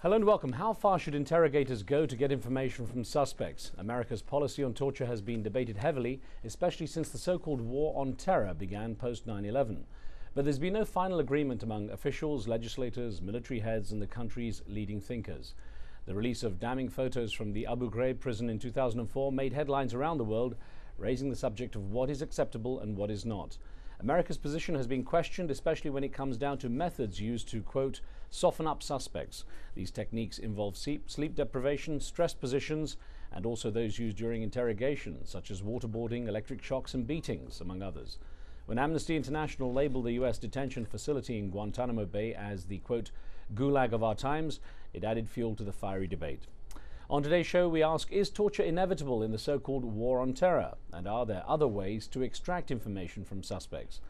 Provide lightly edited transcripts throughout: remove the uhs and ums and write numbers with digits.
Hello and welcome. How far should interrogators go to get information from suspects? America's policy on torture has been debated heavily, especially since the so-called war on terror began post 9/11. But there's been no final agreement among officials, legislators, military heads and the country's leading thinkers. The release of damning photos from the Abu Ghraib prison in 2004 made headlines around the world, raising the subject of what is acceptable and what is not. America's position has been questioned, especially when it comes down to methods used to, quote, soften up suspects. These techniques involve sleep deprivation, stress positions, and also those used during interrogation, such as waterboarding, electric shocks, and beatings, among others. When Amnesty International labeled the U.S. detention facility in Guantanamo Bay as the, quote, gulag of our times, it added fuel to the fiery debate. On today's show, we ask, is torture inevitable in the so-called war on terror? And are there other ways to extract information from suspects?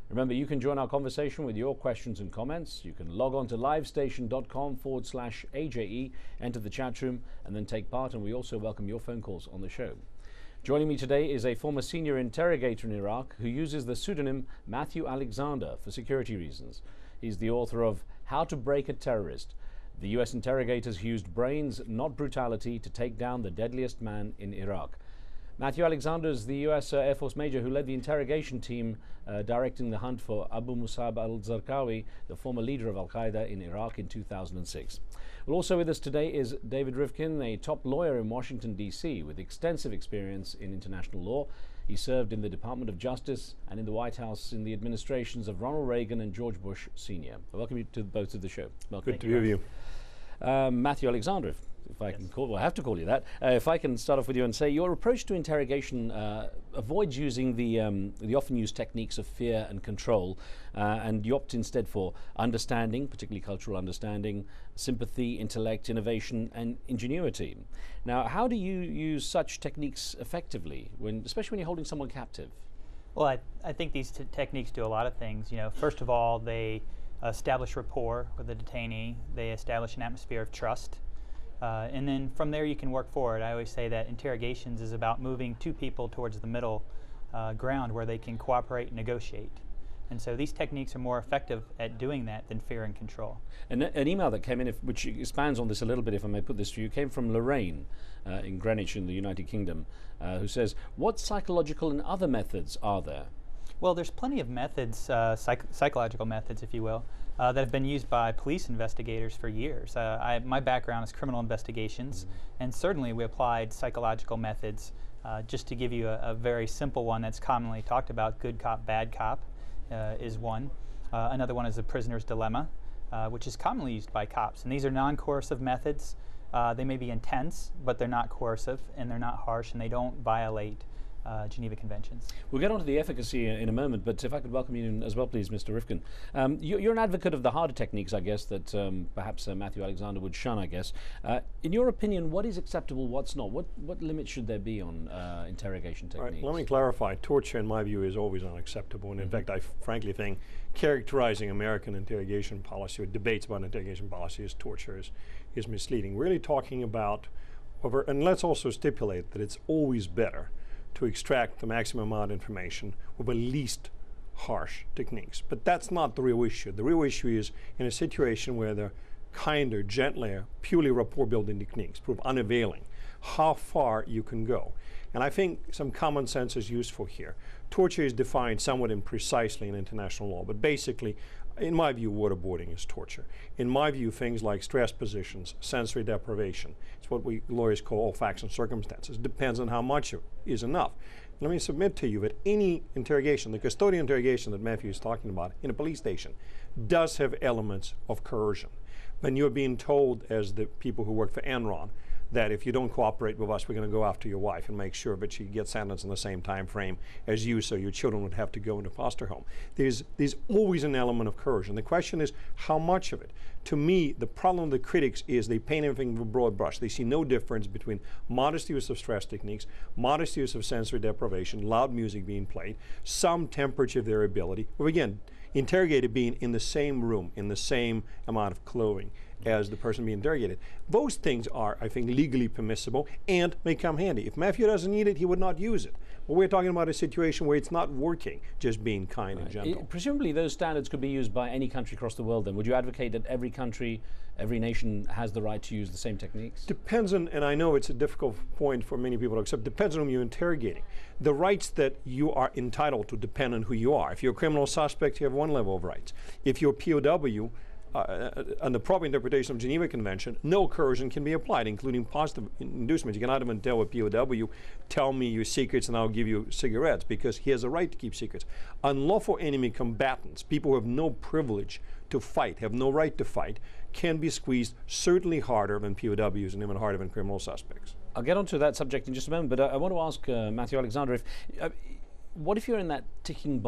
Remember, you can join our conversation with your questions and comments. You can log on to livestation.com/AJE, enter the chat room, and then take part. And we also welcome your phone calls on the show. Joining me today is a former senior interrogator in Iraq who uses the pseudonym Matthew Alexander for security reasons. He's the author of How to Break a Terrorist. The U.S. interrogators used brains, not brutality, to take down the deadliest man in Iraq. Matthew Alexander is the U.S. Air Force major who led the interrogation team directing the hunt for Abu Musab al-Zarqawi, the former leader of al-Qaeda in Iraq in 2006. Well, also with us today is David Rivkin, a top lawyer in Washington, D.C., with extensive experience in international law. He served in the Department of Justice and in the White House in the administrations of Ronald Reagan and George Bush Sr. Welcome you to both of the show. Welcome. Good to be with you. Matthew Alexander, if I can call, well, I have to call you that. If I can start off with you and say your approach to interrogation avoids using the often used techniques of fear and control, and you opt instead for understanding, particularly cultural understanding, sympathy, intellect, innovation, and ingenuity. Now, how do you use such techniques effectively, especially when you're holding someone captive? Well, I think these techniques do a lot of things. You know, first of all, they establish rapport with the detainee. They establish an atmosphere of trust. And then from there you can work forward. I always say that interrogations is about moving two people towards the middle ground where they can cooperate and negotiate. And so these techniques are more effective at doing that than fear and control. And an email that came in, which expands on this a little bit, if I may put this to you, came from Lorraine in Greenwich in the United Kingdom, who says, what psychological and other methods are there? Well, there's plenty of methods, psychological methods, if you will, that have been used by police investigators for years. My background is criminal investigations, and certainly we applied psychological methods. Just to give you a very simple one that's commonly talked about, good cop, bad cop is one. Another one is the prisoner's dilemma, which is commonly used by cops. And these are non-coercive methods. They may be intense, but they're not coercive, and they're not harsh, and they don't violate Geneva Conventions. We'll get on to the efficacy in a moment, but if I could welcome you as well, please, Mr. Rivkin. You're an advocate of the harder techniques, I guess, that perhaps Matthew Alexander would shun, I guess. In your opinion, what is acceptable, what's not? What limits should there be on interrogation techniques? Right, let me clarify. Torture, in my view, is always unacceptable. And in fact, I frankly think characterizing American interrogation policy or debates about interrogation policy as torture is misleading. We're really talking about, and let's also stipulate that it's always better to extract the maximum amount of information with the least harsh techniques. But that's not the real issue. The real issue is in a situation where the kinder, gentler, purely rapport-building techniques prove unavailing, how far you can go. And I think some common sense is useful here. Torture is defined somewhat imprecisely in international law, but basically, in my view, waterboarding is torture. In my view, things like stress positions, sensory deprivation, it's what we lawyers call all facts and circumstances. Depends on how much is enough. Let me submit to you that any interrogation, the custodial interrogation that Matthew is talking about in a police station, does have elements of coercion. When you're being told, as the people who work for Enron, that if you don't cooperate with us, we're going to go after your wife and make sure that she gets sentenced in the same time frame as you, so your children would have to go into foster home. There's always an element of coercion. The question is, how much of it? To me, the problem of the critics is they paint everything with a broad brush. They see no difference between modest use of stress techniques, modest use of sensory deprivation, loud music being played, some temperature variability. Well, again, interrogated being in the same room, in the same amount of clothing, as the person being interrogated. Those things are, I think, legally permissible and may come handy. If Matthew doesn't need it, he would not use it. But we're talking about a situation where it's not working, just being kind and gentle. Presumably those standards could be used by any country across the world then. Would you advocate that every country, every nation has the right to use the same techniques? Depends on, and I know it's a difficult point for many people to accept, depends on whom you're interrogating. The rights that you are entitled to depend on who you are. If you're a criminal suspect, you have one level of rights. If you're a POW, under proper interpretation of Geneva Convention, no coercion can be applied, including positive inducements. You cannot even tell a POW, tell me your secrets and I'll give you cigarettes, because he has a right to keep secrets. Unlawful enemy combatants, people who have no privilege to fight, have no right to fight, can be squeezed certainly harder than POWs and even harder than criminal suspects. I'll get onto that subject in just a moment, but I want to ask Matthew Alexander, what if you're in that ticking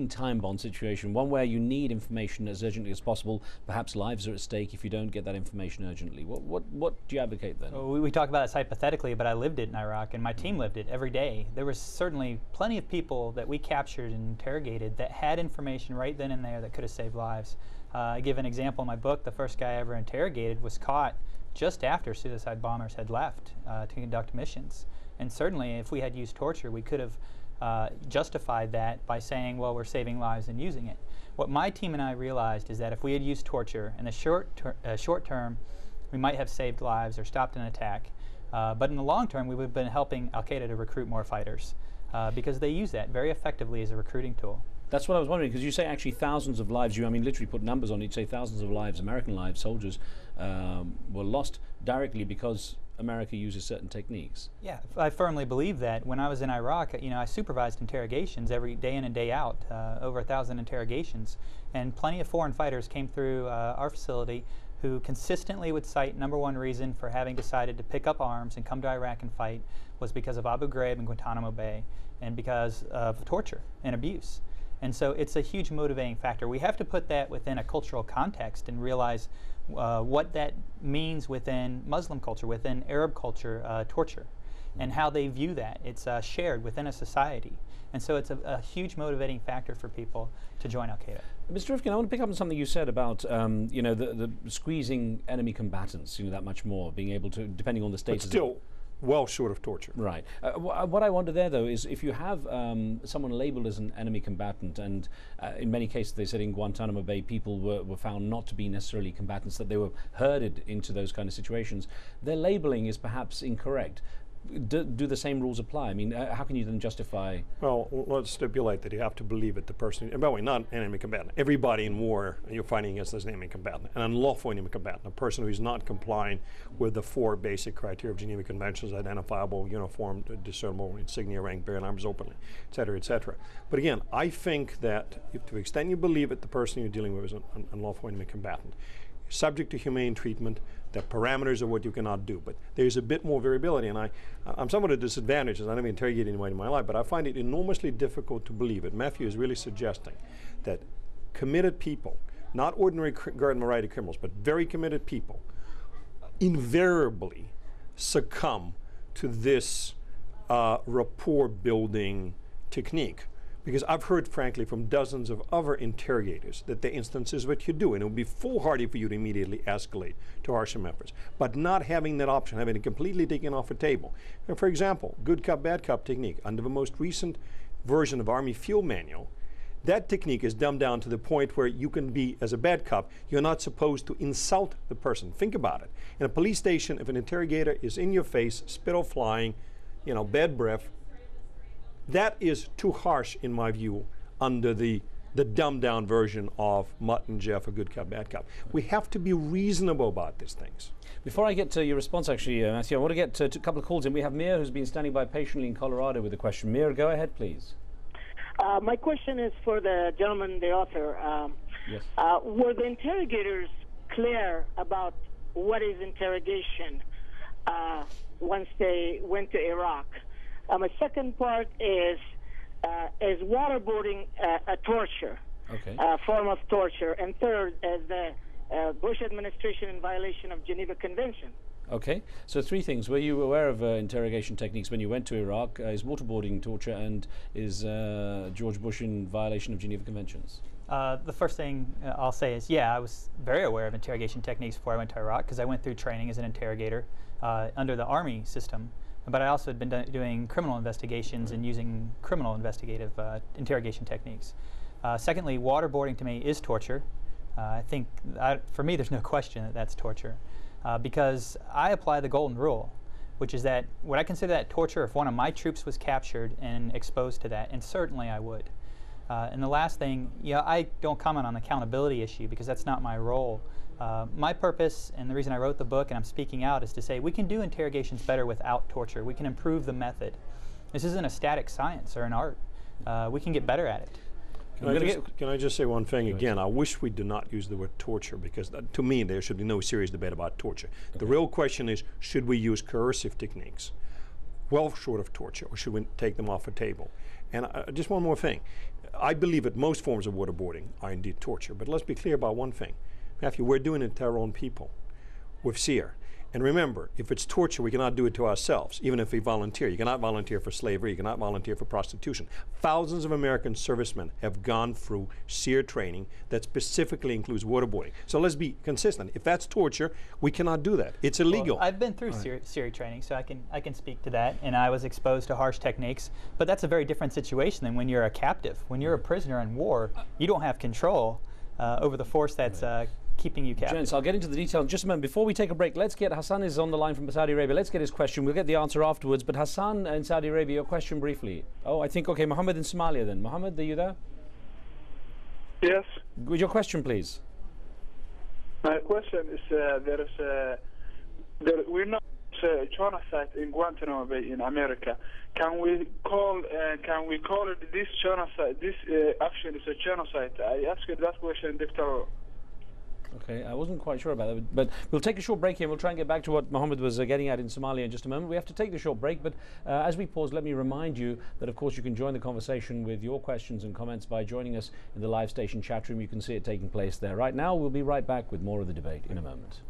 time bomb situation, one where you need information as urgently as possible, perhaps lives are at stake if you don't get that information urgently. What do you advocate then? Well, we talk about this hypothetically, but I lived it in Iraq, and my team lived it every day. There was certainly plenty of people that we captured and interrogated that had information right then and there that could have saved lives. I give an example in my book. The first guy I ever interrogated was caught just after suicide bombers had left to conduct missions. And certainly if we had used torture, we could have justified that by saying, well, we're saving lives and using it. What my team and I realized is that if we had used torture in the short term, we might have saved lives or stopped an attack. But in the long term, we would have been helping Al-Qaeda to recruit more fighters because they use that very effectively as a recruiting tool. That's what I was wondering, because you say actually thousands of lives, I mean literally put numbers on it, you say thousands of lives, American lives, soldiers, were lost directly because America uses certain techniques. Yeah, I firmly believe that. When I was in Iraq, I supervised interrogations every day in and day out, over 1,000 interrogations, and plenty of foreign fighters came through our facility who consistently would cite #1 reason for having decided to pick up arms and come to Iraq and fight was because of Abu Ghraib and Guantanamo Bay, and because of torture and abuse. And so it's a huge motivating factor. We have to put that within a cultural context and realize what that means within Muslim culture, within Arab culture, torture, and how they view that. It's shared within a society. And so it's a huge motivating factor for people to join Al-Qaeda. Mr. Rifkin, I want to pick up on something you said about the squeezing enemy combatants, that much more, being able to, depending on the status. But still, well short of torture. Right. What I wonder there, though, is if you have someone labeled as an enemy combatant, and in many cases they said in Guantanamo Bay people were found not to be necessarily combatants, that they were herded into those kind of situations, their labeling is perhaps incorrect. Do the same rules apply? I mean, how can you then justify? Well, let's stipulate that you have to believe it, the person, and by the way, not an enemy combatant. Everybody in war you're fighting against is an enemy combatant, an unlawful enemy combatant, a person who is not complying with the 4 basic criteria of Geneva Conventions: identifiable, uniformed, discernible, insignia, rank, bearing arms openly, et cetera, et cetera. But again, I think that if to the extent you believe it, the person you're dealing with is an unlawful enemy combatant, subject to humane treatment. The parameters of what you cannot do, but there's a bit more variability, and I'm somewhat at a disadvantage as I never interrogated anyone in my life, but I find it enormously difficult to believe it. Matthew is really suggesting that committed people, not ordinary garden variety criminals, but very committed people, invariably succumb to this rapport building technique. Because I've heard, frankly, from dozens of other interrogators that the instances what you do, and it would be foolhardy for you to immediately escalate to harsher methods. But not having that option, having it completely taken off the table. And for example, good cop, bad cop technique. Under the most recent version of Army Field Manual, that technique is dumbed down to the point where you can be, as a bad cop, you're not supposed to insult the person. Think about it. In a police station, if an interrogator is in your face, spittle flying, bad breath, that is too harsh, in my view, under the dumbed-down version of Mutt and Jeff, a good cop, bad cop. We have to be reasonable about these things. Before I get to your response, actually, Matthew, I want to get to a couple of calls in. We have Mir, who's been standing by patiently in Colorado with a question. Mir, go ahead, please. My question is for the gentleman, the author. Yes. Were the interrogators clear about what is interrogation once they went to Iraq? My second part is waterboarding a torture, form of torture? And third, is the Bush administration in violation of Geneva Convention? Okay, so 3 things. Were you aware of interrogation techniques when you went to Iraq? Is waterboarding torture, and is George Bush in violation of Geneva Conventions? The first thing I'll say is, yeah, I was very aware of interrogation techniques before I went to Iraq because I went through training as an interrogator under the Army system. But I also had been doing criminal investigations and using criminal investigative interrogation techniques. Secondly, waterboarding to me is torture. I think, for me, there's no question that that's torture because I apply the golden rule, which is that would I consider that torture if one of my troops was captured and exposed to that? And certainly I would. And the last thing, I don't comment on the accountability issue because that's not my role. My purpose and the reason I wrote the book and I'm speaking out is to say we can do interrogations better without torture. We can improve the method. This isn't a static science or an art. We can get better at it. Can I just say one thing again? I wish we did not use the word torture because to me there should be no serious debate about torture. Okay. The real question is, should we use coercive techniques well short of torture, or should we take them off the table? And just one more thing. I believe that most forms of waterboarding are indeed torture, but let's be clear about one thing. Matthew, we're doing it to our own people with SEER. And remember, if it's torture, we cannot do it to ourselves, even if we volunteer. You cannot volunteer for slavery. You cannot volunteer for prostitution. Thousands of American servicemen have gone through SEER training that specifically includes waterboarding. So let's be consistent. If that's torture, we cannot do that. It's illegal. Well, I've been through SEER training, so I can speak to that. And I was exposed to harsh techniques. But that's a very different situation than when you're a captive. When you're a prisoner in war, you don't have control over the force that's keeping you captive. Gents, I'll get into the detail in just a moment. Before we take a break, let's get Hassan is on the line from Saudi Arabia. Let's get his question. We'll get the answer afterwards. But Hassan in Saudi Arabia, your question briefly. Oh, I think, okay, Mohammed in Somalia then. Mohammed, are you there? Yes. With your question, please. My question is, we're not genocide in Guantanamo Bay in America. Can we call it this genocide? This action is a genocide. I asked that question, Dr. Okay, I wasn't quite sure about that, but we'll take a short break here. We'll try and get back to what Mohammed was getting at in Somalia in just a moment. We have to take the short break, but as we pause, let me remind you that, of course, you can join the conversation with your questions and comments by joining us in the live station chat room. You can see it taking place there. Right now, we'll be right back with more of the debate in a moment.